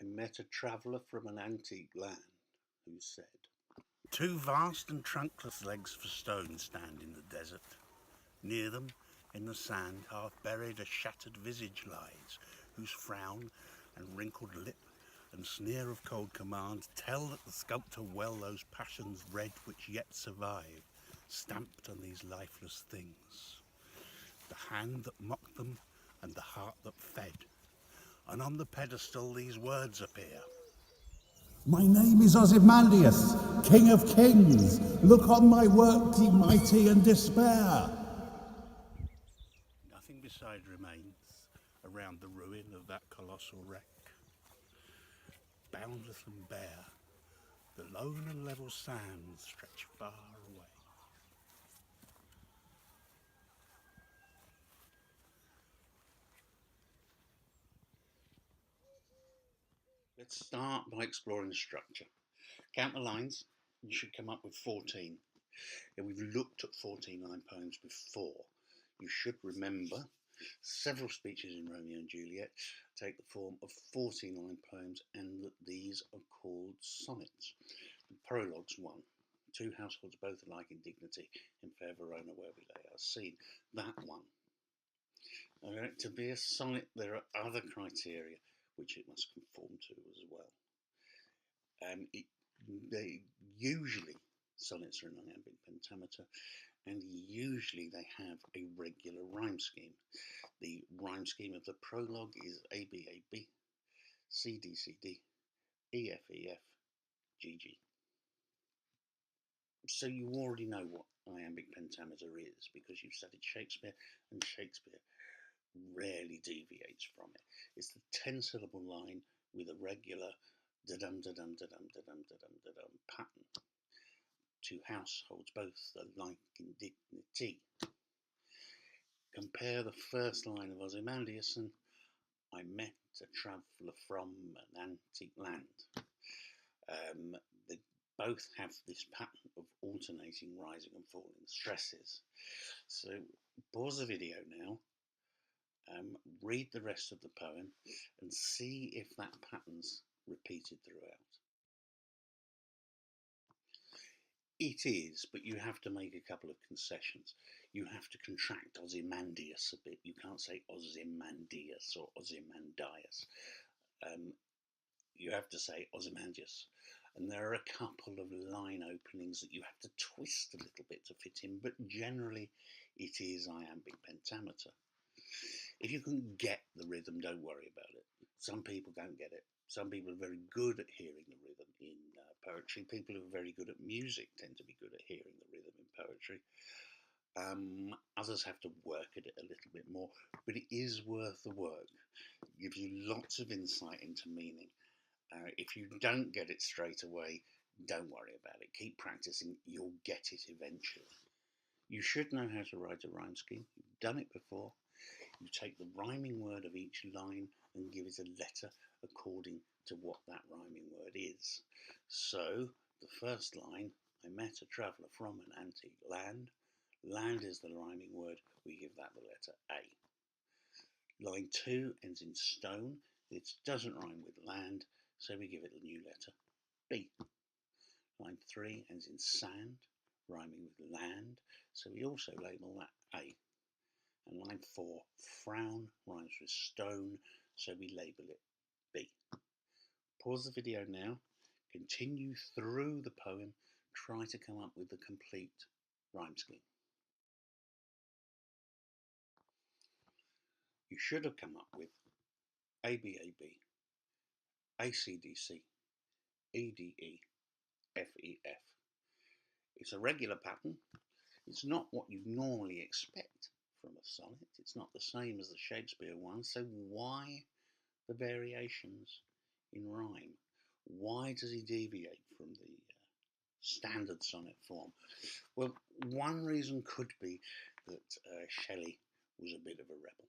I met a traveller from an antique land who said, Two vast and trunkless legs for stone stand in the desert. Near them, in the sand, half buried, a shattered visage lies, whose frown and wrinkled lip and sneer of cold command tell that the sculptor well those passions read which yet survive, stamped on these lifeless things. The hand that mocked them and the heart that fed. And on the pedestal these words appear. My name is Ozymandias, King of Kings. Look on my work, ye mighty, and despair. Nothing beside remains around the ruin of that colossal wreck. Boundless and bare, the lone and level sands stretch far away. let's start by exploring the structure. Count the lines, you should come up with 14. Yeah, we've looked at 14 line poems before. You should remember several speeches in Romeo and Juliet take the form of 14 line poems and that these are called sonnets. The prologue's one. Two households both alike in dignity, in fair Verona where we lay our scene. That one. To be a sonnet, there are other criteria which it must conform to as well. Usually sonnets are in iambic pentameter, and usually they have a regular rhyme scheme. The rhyme scheme of the prologue is ABAB, CDCD, EFEF, GG. So you already know what iambic pentameter is because you've studied Shakespeare, and Shakespeare rarely deviates from it. It's the 10-syllable line with a regular da-dum da-dum da-dum da-dum da-dum da-dum pattern. Two households both alike in dignity. Compare the first line of Ozymandias and I met a traveller from an antique land. They both have this pattern of alternating rising and falling stresses. So pause the video now, read the rest of the poem and see if that pattern's repeated throughout. It is, but you have to make a couple of concessions. You have to contract Ozymandias a bit. You can't say Ozymandias or Ozymandias. You have to say Ozymandias. And there are a couple of line openings that you have to twist a little bit to fit in, but generally it is iambic pentameter. If you can get the rhythm, don't worry about it. Some people don't get it. Some people are very good at hearing the rhythm in poetry. People who are very good at music tend to be good at hearing the rhythm in poetry. Others have to work at it a little bit more, but it is worth the work. It gives you lots of insight into meaning. If you don't get it straight away, don't worry about it. Keep practicing. You'll get it eventually. You should know how to write a rhyme scheme. You've done it before. You take the rhyming word of each line and give it a letter according to what that rhyming word is. So, the first line, I met a traveller from an antique land. Land is the rhyming word, we give that the letter A. Line 2 ends in stone. It doesn't rhyme with land, so we give it the new letter B. Line 3 ends in sand, rhyming with land, so we also label that A. And line 4, frown, rhymes with stone, so we label it B. Pause the video now, continue through the poem, try to come up with the complete rhyme scheme. You should have come up with ABAB, ACDC, EDE, FEF. It's a regular pattern. It's not what you'd normally expect from a sonnet. It's not the same as the Shakespeare one, so why the variations in rhyme? Why does he deviate from the standard sonnet form? Well, one reason could be that Shelley was a bit of a rebel.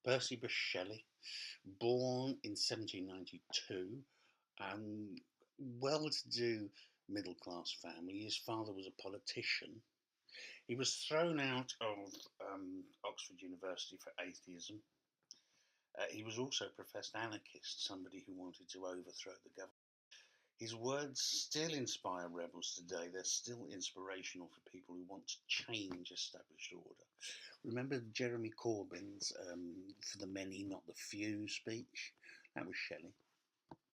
Percy Bysshe Shelley, born in 1792, well-to-do middle-class family. His father was a politician. He was thrown out of Oxford University for atheism. He was also a professed anarchist, somebody who wanted to overthrow the government. His words still inspire rebels today. They're still inspirational for people who want to change established order. Remember Jeremy Corbyn's "For the many, not the few" speech? That was Shelley.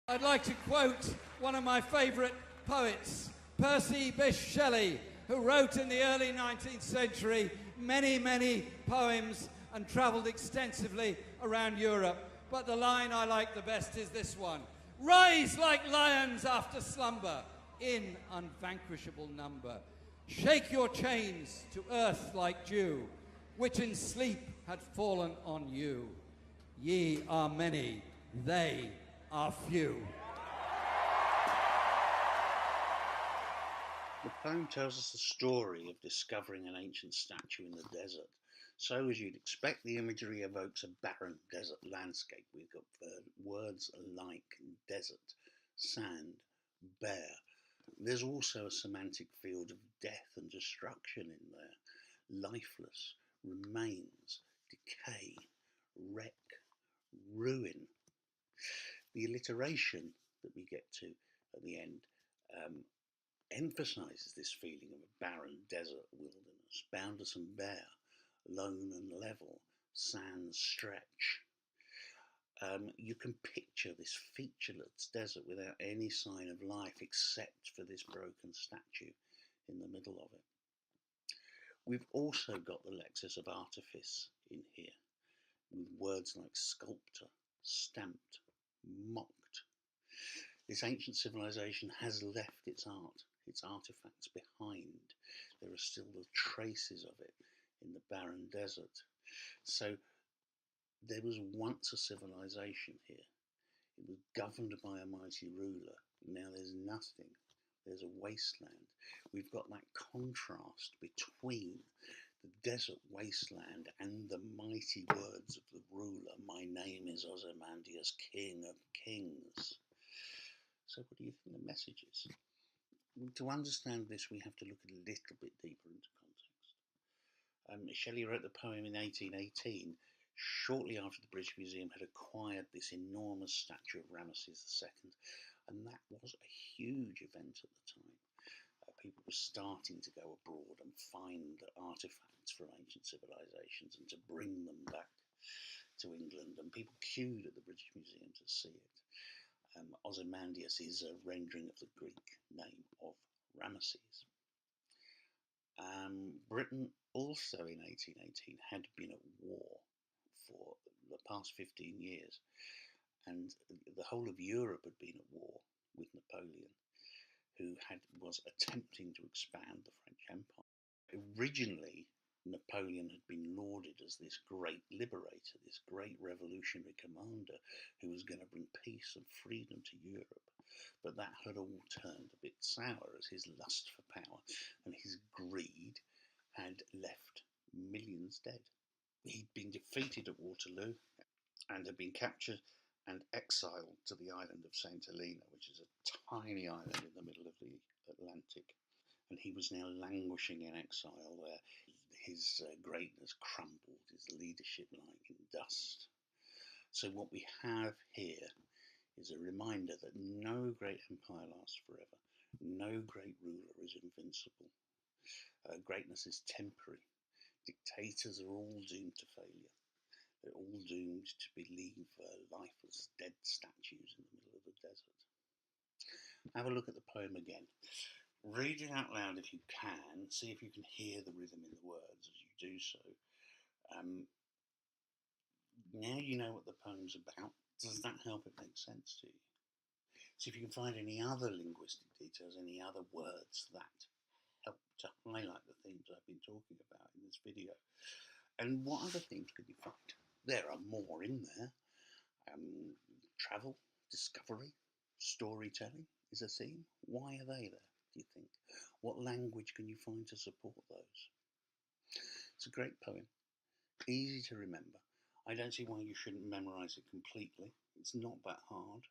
I'd like to quote one of my favourite poets, Percy Bysshe Shelley, who wrote in the early 19th century many, many poems and travelled extensively around Europe. But the line I like the best is this one. Rise like lions after slumber, in unvanquishable number. Shake your chains to earth like dew, which in sleep had fallen on you. Ye are many, they are few. The poem tells us the story of discovering an ancient statue in the desert. So, as you'd expect, the imagery evokes a barren desert landscape. We've got words like desert, sand, bare. There's also a semantic field of death and destruction in there. Lifeless, remains, decay, wreck, ruin. The alliteration that we get to at the end emphasises this feeling of a barren desert wilderness, boundless and bare, lone and level, sands stretch. You can picture this featureless desert without any sign of life except for this broken statue in the middle of it. We've also got the lexis of artifice in here, with words like sculptor, stamped, mocked. This ancient civilization has left its art, its artifacts behind. There are still the traces of it in the barren desert. So there was once a civilization here. It was governed by a mighty ruler. Now there's nothing. There's a wasteland. We've got that contrast between the desert wasteland and the mighty words of the ruler. My name is Ozymandias, King of Kings. So what do you think the message is? To understand this, we have to look a little bit deeper into context. Shelley wrote the poem in 1818, shortly after the British Museum had acquired this enormous statue of Ramesses II, and that was a huge event at the time. People were starting to go abroad and find artifacts from ancient civilizations and to bring them back to England, and people queued at the British Museum to see it. Ozymandias is a rendering of the Greek name of Ramesses. Britain also in 1818 had been at war for the past 15 years, and the whole of Europe had been at war with Napoleon, who was attempting to expand the French Empire. Originally, Napoleon had been lauded as this great liberator, this great revolutionary commander who was going to bring peace and freedom to Europe. But that had all turned a bit sour as his lust for power and his greed had left millions dead. He'd been defeated at Waterloo and had been captured and exiled to the island of St. Helena, which is a tiny island in the middle of the Atlantic. And he was now languishing in exile there. His greatness crumbled, his leadership lying in dust. So what we have here is a reminder that no great empire lasts forever. No great ruler is invincible. Greatness is temporary. Dictators are all doomed to failure. They're all doomed to believe lifeless, dead statues in the middle of the desert. Have a look at the poem again. Read it out loud if you can. See if you can hear the rhythm in the words as you do so. Now you know what the poem's about. Does that help it make sense to you? See if you can find any other linguistic details, any other words that help to highlight the themes I've been talking about in this video. And what other themes could you find? There are more in there. Travel, discovery, storytelling is a theme. Why are they there, do you think? What language can you find to support those? It's a great poem, easy to remember. I don't see why you shouldn't memorise it completely. It's not that hard.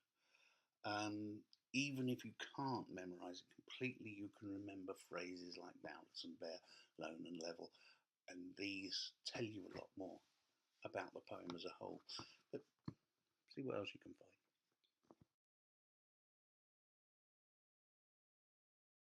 Even if you can't memorise it completely, you can remember phrases like boundless and bare, lone and level, and these tell you a lot more about the poem as a whole. But exactly what else you can